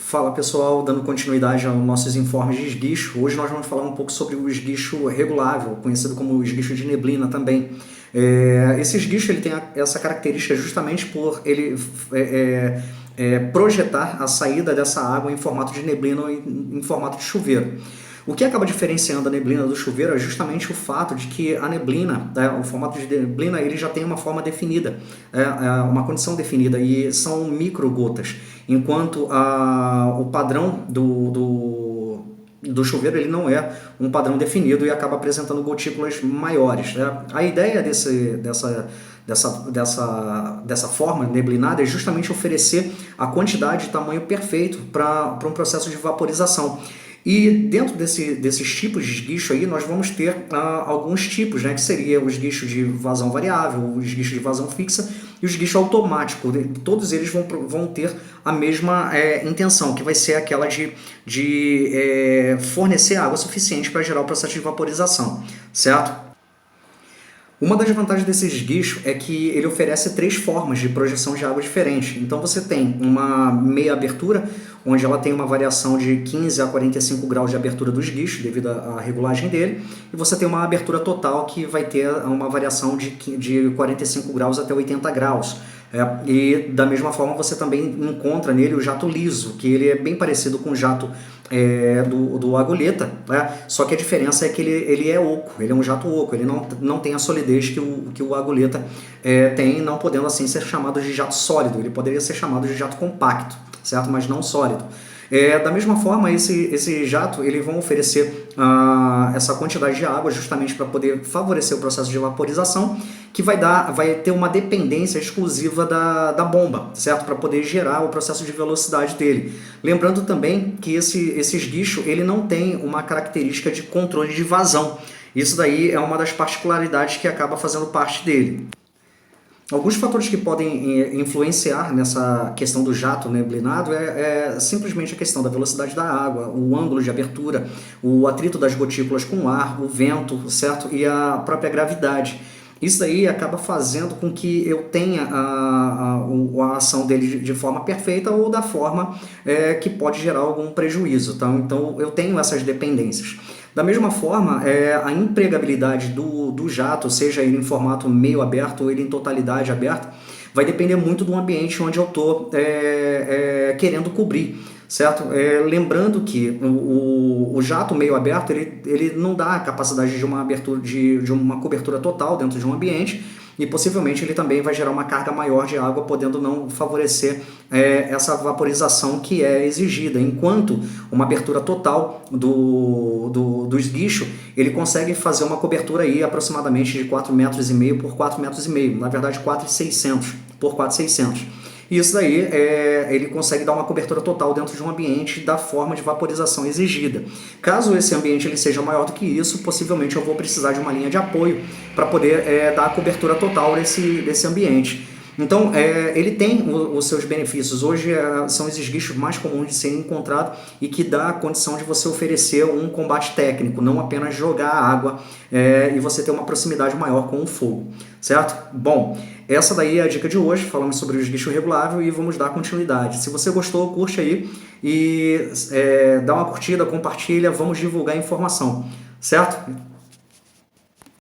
Fala pessoal, dando continuidade aos nossos informes de esguicho. Hoje nós vamos falar um pouco sobre o esguicho regulável, conhecido como esguicho de neblina também. Esse esguicho ele tem essa característica justamente por ele projetar a saída dessa água em formato de neblina ou em formato de chuveiro. O que acaba diferenciando a neblina do chuveiro é justamente o fato de que a neblina, o formato de neblina, ele já tem uma forma definida, uma condição definida, e são microgotas, enquanto o padrão do chuveiro ele não é um padrão definido e acaba apresentando gotículas maiores. A ideia dessa forma neblinada é justamente oferecer a quantidade e tamanho perfeito para um processo de vaporização. E dentro desses tipos de esguicho aí, nós vamos ter alguns tipos, né, que seria o esguicho de vazão variável, o esguicho de vazão fixa e o esguicho automático. Todos eles vão ter a mesma intenção, que vai ser aquela de fornecer água suficiente para gerar o processo de vaporização, certo? Uma das vantagens desse esguicho é que ele oferece 3 formas de projeção de água diferentes. Então você tem uma meia abertura, onde ela tem uma variação de 15 a 45 graus de abertura do esguicho, devido à regulagem dele, e você tem uma abertura total que vai ter uma variação de 45 graus até 80 graus. E da mesma forma você também encontra nele o jato liso, que ele é bem parecido com o jato do agulheta, só que a diferença é que ele é oco, ele é um jato oco, ele não tem a solidez que o aguleta tem, não podendo assim ser chamado de jato sólido. Ele poderia ser chamado de jato compacto, certo? Mas não sólido. Da mesma forma, esse jato eles vão oferecer essa quantidade de água justamente para poder favorecer o processo de vaporização, que vai ter uma dependência exclusiva da bomba, certo? Para poder gerar o processo de velocidade dele. Lembrando também que esse esguicho ele não tem uma característica de controle de vazão. Isso daí é uma das particularidades que acaba fazendo parte dele. Alguns fatores que podem influenciar nessa questão do jato neblinado é simplesmente a questão da velocidade da água, o ângulo de abertura, o atrito das gotículas com o ar, o vento, certo? E a própria gravidade. Isso aí acaba fazendo com que eu tenha a ação dele de forma perfeita ou da forma que pode gerar algum prejuízo. Tá? Então eu tenho essas dependências. Da mesma forma, a empregabilidade do jato, seja ele em formato meio aberto ou ele em totalidade aberta, vai depender muito do ambiente onde eu estou querendo cobrir, certo? Lembrando que o jato meio aberto ele não dá a capacidade de uma abertura de uma cobertura total dentro de um ambiente, e possivelmente ele também vai gerar uma carga maior de água, podendo não favorecer essa vaporização que é exigida, enquanto uma abertura total do esguicho, ele consegue fazer uma cobertura aí aproximadamente de 4,5 metros por 4,5 metros, na verdade 4,600 por 4,600. E isso daí ele consegue dar uma cobertura total dentro de um ambiente da forma de vaporização exigida. Caso esse ambiente ele seja maior do que isso, possivelmente eu vou precisar de uma linha de apoio para poder dar a cobertura total desse ambiente. Então, ele tem os seus benefícios. Hoje são os esguichos mais comuns de serem encontrados e que dá a condição de você oferecer um combate técnico, não apenas jogar água e você ter uma proximidade maior com o fogo, certo? Bom, essa daí é a dica de hoje. Falamos sobre o esguicho regulável e vamos dar continuidade. Se você gostou, curte aí e dá uma curtida, compartilha, vamos divulgar a informação, certo?